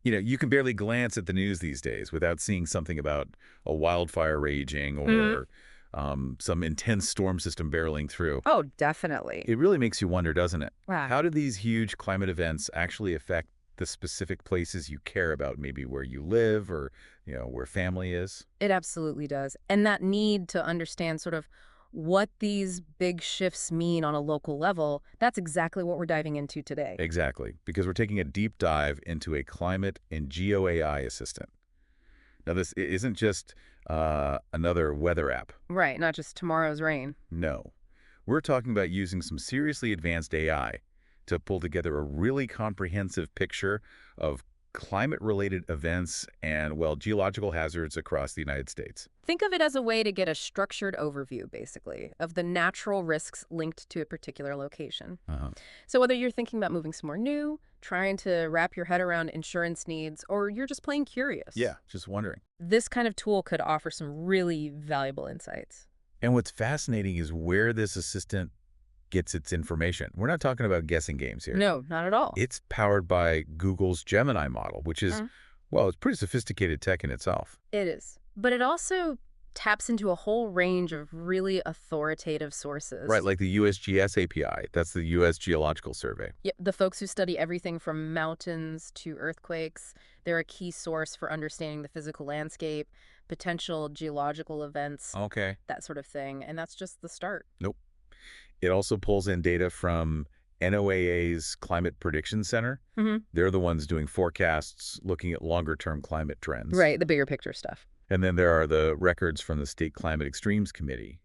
You can barely glance at the news these days without seeing something about a wildfire raging Mhm. or some intense storm system barreling through. Oh, definitely. It really makes you wonder, doesn't it? Wow. How do these huge climate events actually affect the specific places you care about, maybe where you live or, where family is? It absolutely does. And that need to understand sort of what these big shifts mean on a local level, that's exactly what we're diving into today. Exactly, because we're taking a deep dive into a climate and Geo AI assistant. Now, this isn't just another weather app. Right, not just tomorrow's rain. No. We're talking about using some seriously advanced AI to pull together a really comprehensive picture of climate-related events and, well, geological hazards across the United States. Think of it as a way to get a structured overview, basically, of the natural risks linked to a particular location. Uh-huh. So whether you're thinking about moving somewhere new, trying to wrap your head around insurance needs, or you're just plain curious, Yeah, just wondering. this kind of tool could offer some really valuable insights. And what's fascinating is where this assistant gets its information. We're not talking about guessing games here. No, not at all. It's powered by Google's Gemini model, which is, Mm. well, it's pretty sophisticated tech in itself. It is. But it also taps into a whole range of really authoritative Right, sources. like the USGS API. That's the U.S. Geological Survey. Yep, the folks who study everything from mountains to earthquakes, they're a key source for understanding the physical landscape, potential geological events, Okay. that sort of thing. And that's just the start. Nope. It also pulls in data from NOAA's Climate Prediction Center. Hmm. They're the ones doing forecasts, looking at longer-term climate trends. Right, the bigger picture stuff. And then there are the records from the State Climate Extremes Committee,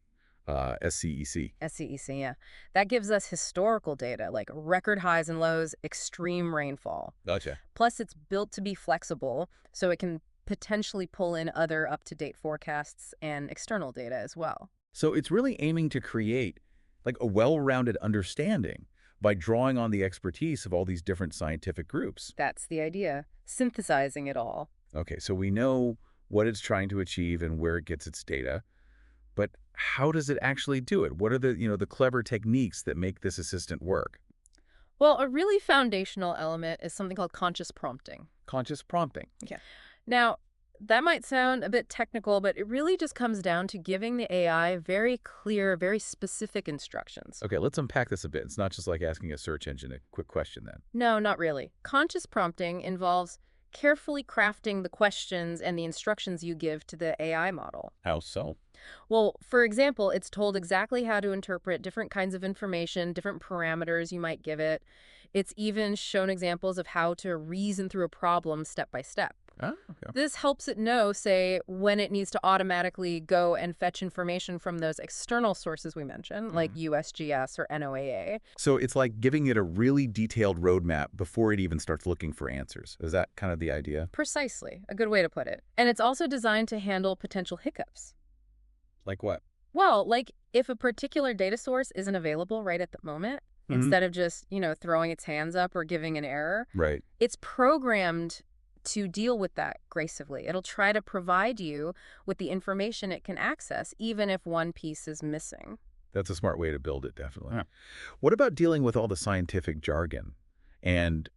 SCEC. SCEC, yeah. That gives us historical data like record highs and lows, extreme rainfall. Gotcha. Plus, it's built to be flexible, so it can potentially pull in other up-to-date forecasts and external data as well. So it's really aiming to create like a well-rounded understanding by drawing on the expertise of all these different scientific groups. That's the idea, synthesizing it all. Okay, so we know what it's trying to achieve and where it gets its data, but how does it actually do it? What are the clever techniques that make this assistant work? Well, a really foundational element is something called conscious prompting. Conscious prompting. Yeah. Now, that might sound a bit technical, but it really just comes down to giving the AI very clear, very specific instructions. Okay, let's unpack this a bit. It's not just like asking a search engine a quick question then. No, not really. Conscious prompting involves carefully crafting the questions and the instructions you give to the AI model. How so? Well, for example, it's told exactly how to interpret different kinds of information, different parameters you might give it. It's even shown examples of how to reason through a problem step by step. Oh, okay. This helps it know, say, when it needs to automatically go and fetch information from those external sources we mentioned, like USGS or NOAA. So it's like giving it a really detailed roadmap before it even starts looking for answers. Is that kind of the idea? Precisely, a good way to put it. And it's also designed to handle potential hiccups. Like what? Well, like if a particular data source isn't available right at the moment, Mhm. instead of just, throwing its hands up or giving an error, Right. it's programmed to deal with that gracefully. It'll try to provide you with the information it can access, even if one piece is missing. That's a smart way to build it, definitely. Yeah. What about dealing with all the scientific jargon? And,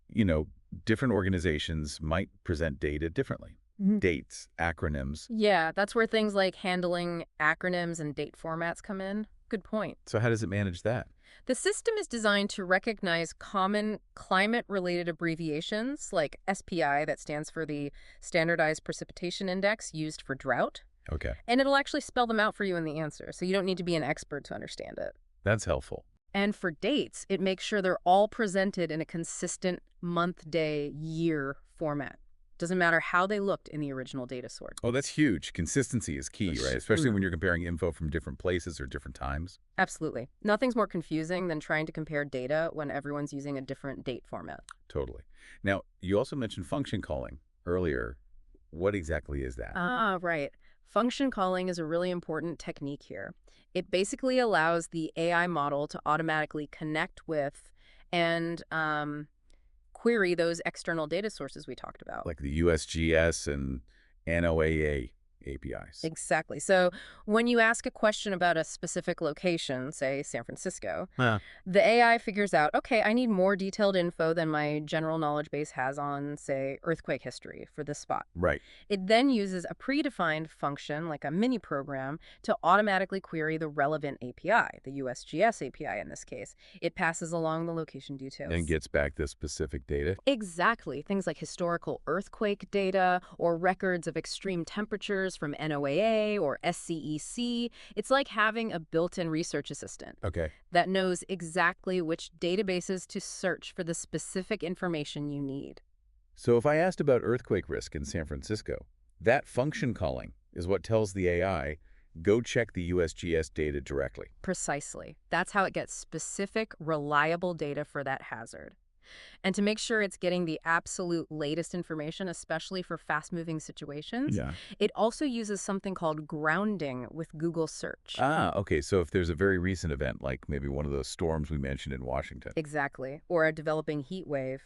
different organizations might present data differently. Mhm. Dates, acronyms. Yeah, that's where things like handling acronyms and date formats come in. Good point. So how does it manage that? The system is designed to recognize common climate-related abbreviations like SPI, that stands for the Standardized Precipitation Index used for drought, Okay, and it'll actually spell them out for you in the answer, so you don't need to be an expert to understand it. that's helpful. And for dates, it makes sure they're all presented in a consistent month, day, year format. Doesn't matter how they looked in the original data source. Oh, that's huge. Consistency is key, right? Especially when you're comparing info from different places or different times. Absolutely. Nothing's more confusing than trying to compare data when everyone's using a different date format. Totally. Now, you also mentioned function calling earlier. What exactly is that? Ah, right. Function calling is a really important technique here. It basically allows the AI model to automatically connect with and query those external data sources we talked about. Like the USGS and NOAA APIs. Exactly. So when you ask a question about a specific location, say San Francisco, Huh. the AI figures out, okay, I need more detailed info than my general knowledge base has on, say, earthquake history for this spot. Right. It then uses a predefined function, like a mini program, to automatically query the relevant API, the USGS API in this case. It passes along the location And details. gets back the specific data. Exactly. Things like historical earthquake data or records of extreme temperatures from NOAA or SCEC. It's like having a built-in research assistant Okay. that knows exactly which databases to search for the specific information you need. So if I asked about earthquake risk in San Francisco, that function calling is what tells the AI, go check the USGS data directly. Precisely. That's how it gets specific, reliable data for that hazard. And to make sure it's getting the absolute latest information, especially for fast-moving situations, Yeah. it also uses something called grounding with Google Search. Ah, okay. So if there's a very recent event, like maybe one of those storms we mentioned in Washington, Exactly. Or a developing heat wave.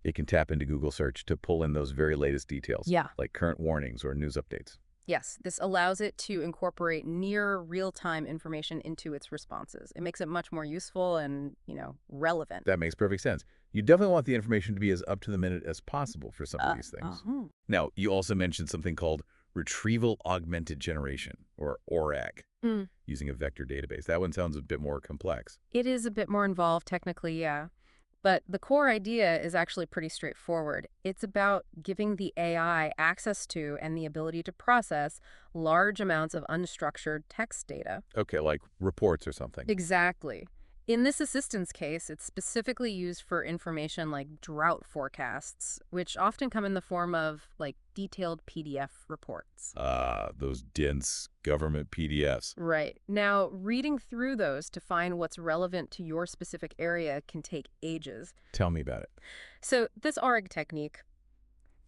it can tap into Google Search to pull in those very latest details, Yeah. like current warnings or news updates. Yes, this allows it to incorporate near real-time information into its responses. It makes it much more useful and, relevant. That makes perfect sense. You definitely want the information to be as up to the minute as possible for some of these things. Uh-huh. Now, you also mentioned something called retrieval augmented generation, or ORAG, Mm. using a vector database. That one sounds a bit more complex. It is a bit more involved technically, yeah. But the core idea is actually pretty straightforward. It's about giving the AI access to and the ability to process large amounts of unstructured text data. Okay, like reports or something. Exactly. In this assistance case, it's specifically used for information like drought forecasts, which often come in the form of detailed PDF reports. Those dense government PDFs. Right. Now, reading through those to find what's relevant to your specific area can take ages. Tell me about it. So this ORG technique,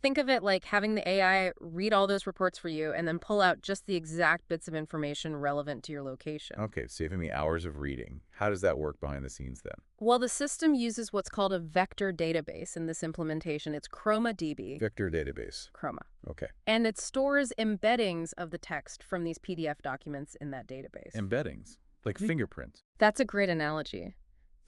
think of it like having the AI read all those reports for you and then pull out just the exact bits of information relevant to your location. Okay, saving me hours of reading. How does that work behind the scenes then? Well, the system uses what's called a vector database in this implementation. It's ChromaDB. Vector database. Chroma. Okay. And it stores embeddings of the text from these PDF documents in that database. Embeddings, like fingerprints. That's a great analogy.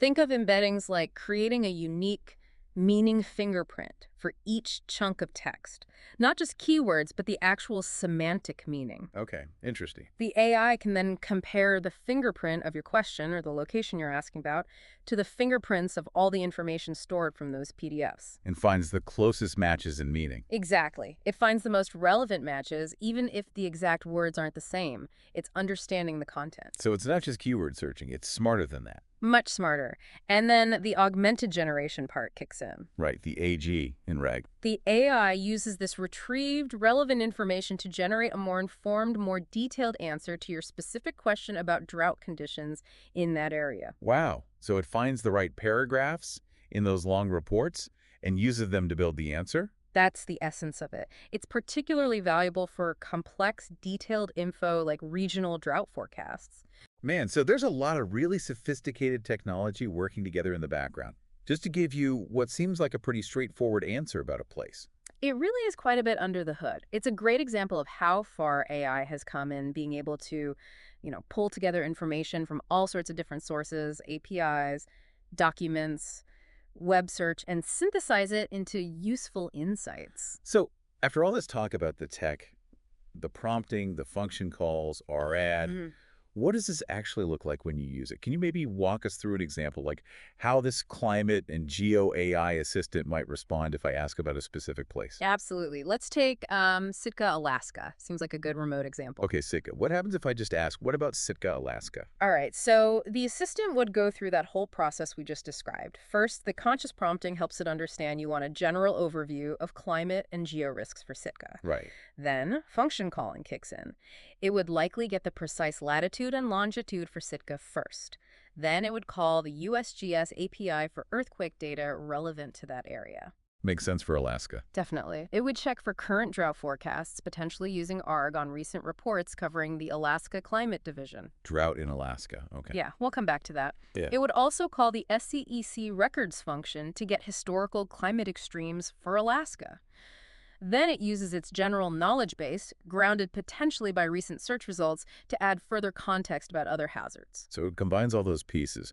Think of embeddings like creating a unique meaning fingerprint for each chunk of text. Not just keywords, but the actual semantic meaning. Okay, interesting. The AI can then compare the fingerprint of your question or the location you're asking about to the fingerprints of all the information stored from those PDFs. And finds the closest matches in meaning. Exactly. It finds the most relevant matches, even if the exact words aren't the same. It's understanding the content. So it's not just keyword searching, it's smarter than that. Much smarter. And then the augmented generation part kicks in. Right, the AG in RAG. The AI uses this retrieved, relevant information to generate a more informed, more detailed answer to your specific question about drought conditions in that area. Wow. So it finds the right paragraphs in those long reports and uses them to build the answer? That's the essence of it. It's particularly valuable for complex, detailed info like regional drought forecasts. Man, so there's a lot of really sophisticated technology working together in the background, just to give you what seems like a pretty straightforward answer about a place. It really is quite a bit under the hood. It's a great example of how far AI has come in being able to, pull together information from all sorts of different sources, APIs, documents, web search, and synthesize it into useful insights. So after all this talk about the tech, the prompting, the function calls, RAD, what does this actually look like when you use it? Can you maybe walk us through an example, like how this climate and Geo AI Assistant might respond if I ask about a specific place? Absolutely. Let's take Sitka, Alaska. Seems like a good remote example. Okay, Sitka. What happens if I just ask, what about Sitka, Alaska? All right, so the assistant would go through that whole process we just described. First, the conscious prompting helps it understand you want a general overview of climate and geo risks for Sitka. Right. Then, function calling kicks in. It would likely get the precise latitude and longitude for Sitka first. Then it would call the USGS API for earthquake data relevant to that area. Makes sense for Alaska. Definitely. It would check for current drought forecasts, potentially using ARG on recent reports covering the Alaska Climate Division. Drought in Alaska. Okay. Yeah, we'll come back to that. Yeah. It would also call the SCEC records function to get historical climate extremes for Alaska. Then it uses its general knowledge base, grounded potentially by recent search results, to add further context about other hazards. So it combines all those pieces.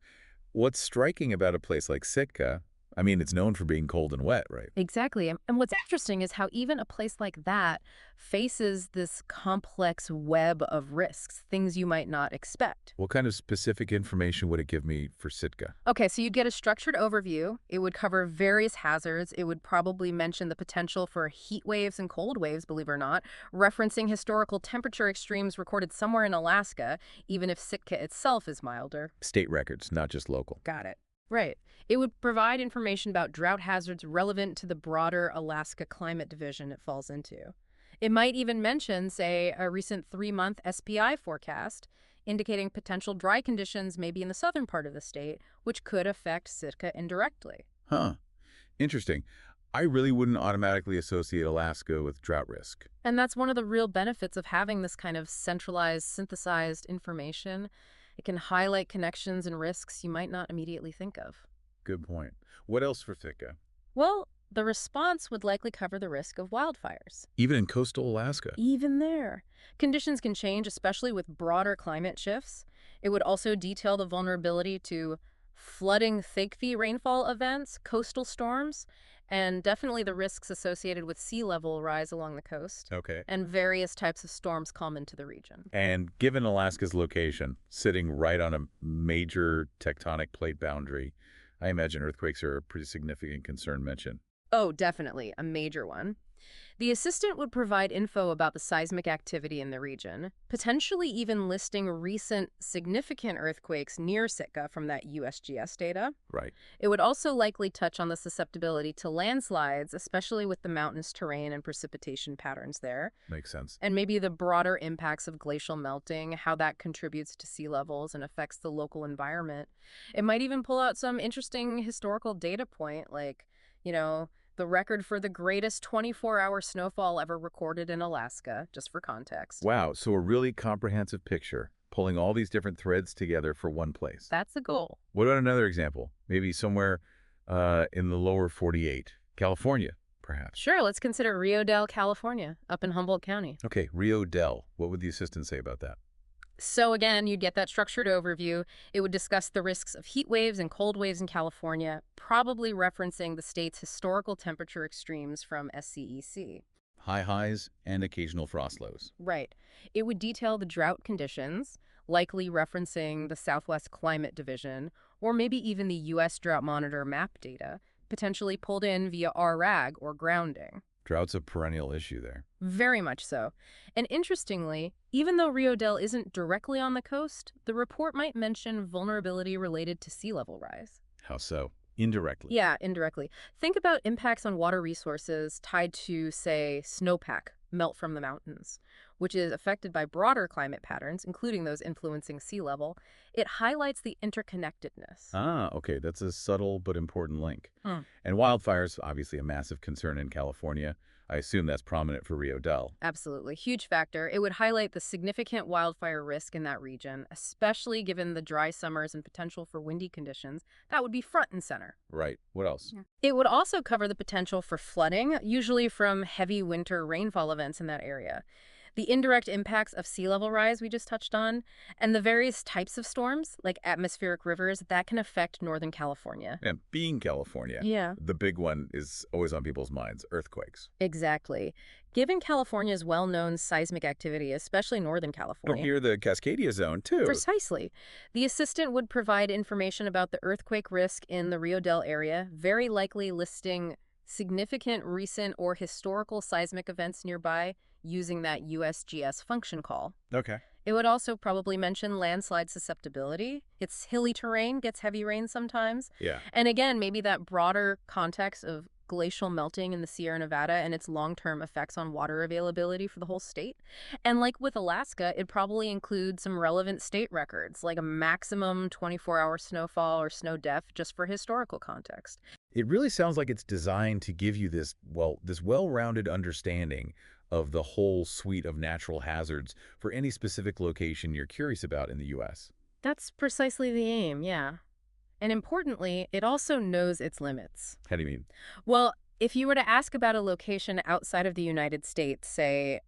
What's striking about a place like Sitka, I mean, it's known for being cold and wet, right? Exactly. And what's interesting is how even a place like that faces this complex web of risks, things you might not expect. What kind of specific information would it give me for Sitka? Okay, so you'd get a structured overview. It would cover various hazards. It would probably mention the potential for heat waves and cold waves, believe it or not, referencing historical temperature extremes recorded somewhere in Alaska, even if Sitka itself is milder. State records, not just local. Got it. Right. It would provide information about drought hazards relevant to the broader Alaska climate division it falls into. It might even mention, say, a recent 3-month SPI forecast indicating potential dry conditions maybe in the southern part of the state, which could affect Sitka indirectly. Huh. Interesting. I really wouldn't automatically associate Alaska with drought risk. And that's one of the real benefits of having this kind of centralized, synthesized information. It can highlight connections and risks you might not immediately think of. Good point. What else for Sitka? Well, the response would likely cover the risk of wildfires. Even in coastal Alaska. Even there, conditions can change, especially with broader climate shifts. It would also detail the vulnerability to flooding thick-V rainfall events, coastal storms, and definitely the risks associated with sea level rise along the coast, Okay. and various types of storms common to the region. And given Alaska's location, sitting right on a major tectonic plate boundary, I imagine earthquakes are a pretty significant concern mentioned. Oh, definitely, a major one. The assistant would provide info about the seismic activity in the region, potentially even listing recent significant earthquakes near Sitka from that USGS data. Right. It would also likely touch on the susceptibility to landslides, especially with the mountainous terrain and precipitation patterns there, Makes sense. and maybe the broader impacts of glacial melting, how that contributes to sea levels and affects the local environment. It might even pull out some interesting historical data point, like, the record for the greatest 24-hour snowfall ever recorded in Alaska, just for context. Wow, so a really comprehensive picture, pulling all these different threads together for one place. That's the goal. What about another example? Maybe somewhere in the lower 48, California, perhaps. Sure, let's consider Rio Dell, California, up in Humboldt County. Okay, Rio Dell. What would the assistant say about that? So again, you'd get that structured overview. It would discuss the risks of heat waves and cold waves in California, probably referencing the state's historical temperature extremes from SCEC. High highs and occasional frost lows. Right. It would detail the drought conditions, likely referencing the Southwest Climate Division, or maybe even the U.S. Drought Monitor map data, potentially pulled in via RRAG or grounding. Drought's a perennial issue there. Very much so. And interestingly, even though Rio Dell isn't directly on the coast, the report might mention vulnerability related to sea level rise. How so? Indirectly. Yeah, indirectly. Think about impacts on water resources tied to, say, snowpack, melt from the mountains, which is affected by broader climate patterns, including those influencing sea level. It highlights the interconnectedness. Ah, okay. That's a subtle but important link. Hmm. And wildfires, obviously a massive concern in California. I assume that's prominent for Rio Dell. Absolutely. Huge factor. It would highlight the significant wildfire risk in that region, especially given the dry summers and potential for windy conditions. That would be front and center. Right. What else? Yeah. It would also cover the potential for flooding, usually from heavy winter rainfall events in that area, the indirect impacts of sea level rise we just touched on, and the various types of storms, like atmospheric rivers, that can affect Northern California. And being California, Yeah. the big one is always on people's minds, earthquakes. Exactly. Given California's well-known seismic activity, especially Northern Don't California. hear the Cascadia zone, too. Precisely. The assistant would provide information about the earthquake risk in the Rio Dell area, very likely listing significant recent or historical seismic events nearby using that USGS function call. Okay. It would also probably mention landslide susceptibility. It's hilly terrain, gets heavy rain sometimes. Yeah. And again, maybe that broader context of glacial melting in the Sierra Nevada and its long-term effects on water availability for the whole state. And like with Alaska, it'd probably include some relevant state records, like a maximum 24-hour snowfall or snow depth, just for historical context. It really sounds like it's designed to give you this well-rounded understanding of the whole suite of natural hazards for any specific location you're curious about in the U.S. That's precisely the aim, yeah. And importantly, it also knows its limits. How do you mean? Well, If you were to ask about a location outside of the United States, say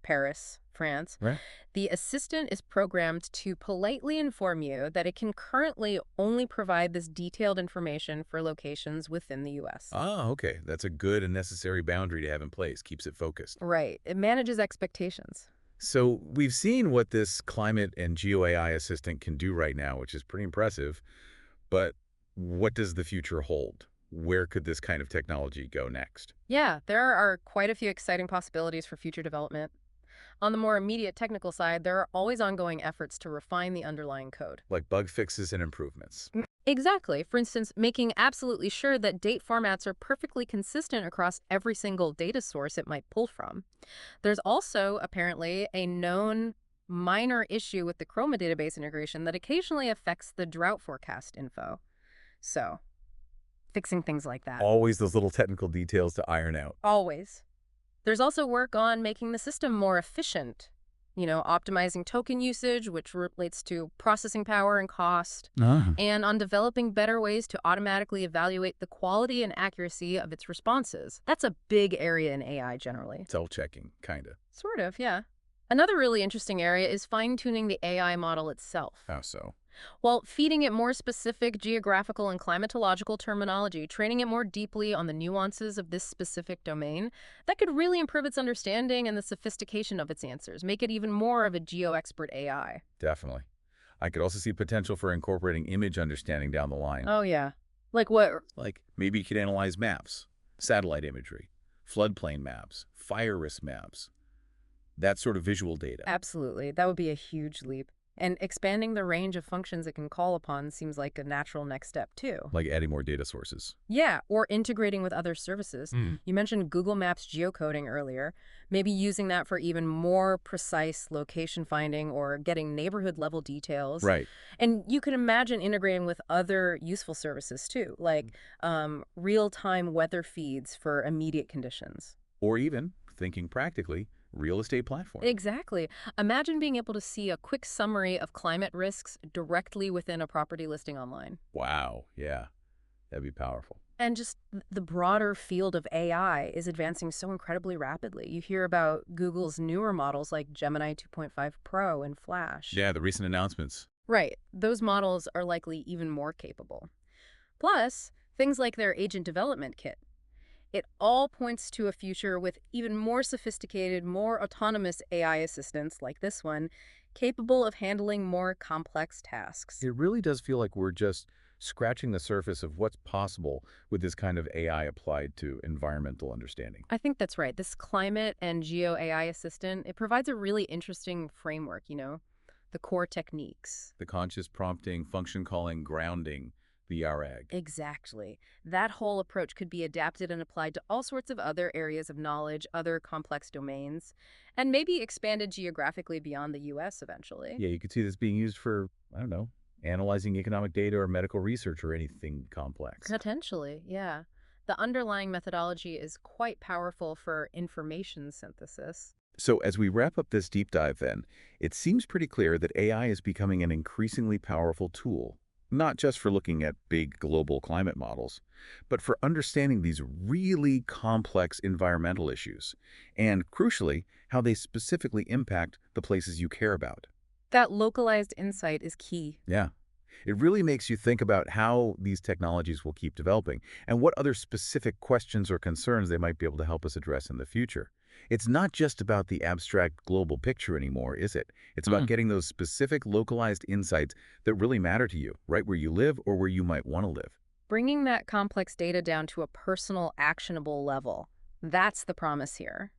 Paris, France, Right. the assistant is programmed to politely inform you that it can currently only provide this detailed information for locations within the US. Ah, okay. That's a good and necessary boundary to have in place. Keeps it focused. Right. It manages expectations. So we've seen what this climate and Geo AI assistant can do right now, which is pretty impressive. But what does the future hold? Where could this kind of technology go next? Yeah, there are quite a few exciting possibilities for future development. On the more immediate technical side, there are always ongoing efforts to refine the underlying code. Like bug fixes and improvements. Exactly. For instance, making absolutely sure that date formats are perfectly consistent across every single data source it might pull from. There's also, apparently, a known minor issue with the Chroma database integration that occasionally affects the drought forecast info. So, fixing things like that. Always those little technical details to iron out. Always. There's also work on making the system more efficient, optimizing token usage, which relates to processing power and cost, Ah. and on developing better ways to automatically evaluate the quality and accuracy of its responses. That's a big area in AI generally. Self-checking, kind of. Sort of, yeah. Another really interesting area is fine-tuning the AI model itself. How so? While feeding it more specific geographical and climatological terminology, training it more deeply on the nuances of this specific domain, that could really improve its understanding and the sophistication of its answers, make it even more of a geo-expert AI. Definitely. I could also see potential for incorporating image understanding down the line. Oh, yeah. Like what? Like maybe you could analyze maps, satellite imagery, floodplain maps, fire risk maps, that sort of visual data. Absolutely. That would be a huge leap. And expanding the range of functions it can call upon seems like a natural next step, too. Like adding more data sources. Yeah, or integrating with other services. Mm. You mentioned Google Maps geocoding earlier. Maybe using that for even more precise location finding or getting neighborhood level details. Right. And you can imagine integrating with other useful services, too, like real-time weather feeds for immediate conditions. Or even, thinking practically, real estate platform. Exactly. Imagine being able to see a quick summary of climate risks directly within a property listing online. Wow. Yeah. That'd be powerful. And just the broader field of AI is advancing so incredibly rapidly. You hear about Google's newer models like Gemini 2.5 Pro and Flash. Yeah, the recent announcements. Right. Those models are likely even more capable. Plus, things like their agent development kit. It all points to a future with even more sophisticated, more autonomous AI assistants like this one, capable of handling more complex tasks. It really does feel like we're just scratching the surface of what's possible with this kind of AI applied to environmental understanding. I think that's right. This climate and Geo AI assistant, it provides a really interesting framework, the core techniques. The conscious prompting, function calling, grounding, the RAG. Exactly. That whole approach could be adapted and applied to all sorts of other areas of knowledge, other complex domains, and maybe expanded geographically beyond the US eventually. Yeah, you could see this being used for, I don't know, analyzing economic data or medical research or anything complex. Potentially, yeah. The underlying methodology is quite powerful for information synthesis. So as we wrap up this deep dive then, it seems pretty clear that AI is becoming an increasingly powerful tool, not just for looking at big global climate models, but for understanding these really complex environmental issues, and crucially, how they specifically impact the places you care about. That localized insight is key. Yeah. It really makes you think about how these technologies will keep developing and what other specific questions or concerns they might be able to help us address in the future. It's not just about the abstract global picture anymore, is it? It's about getting those specific localized insights that really matter to you, right where you live or where you might want to live. Bringing that complex data down to a personal, actionable level. That's the promise here.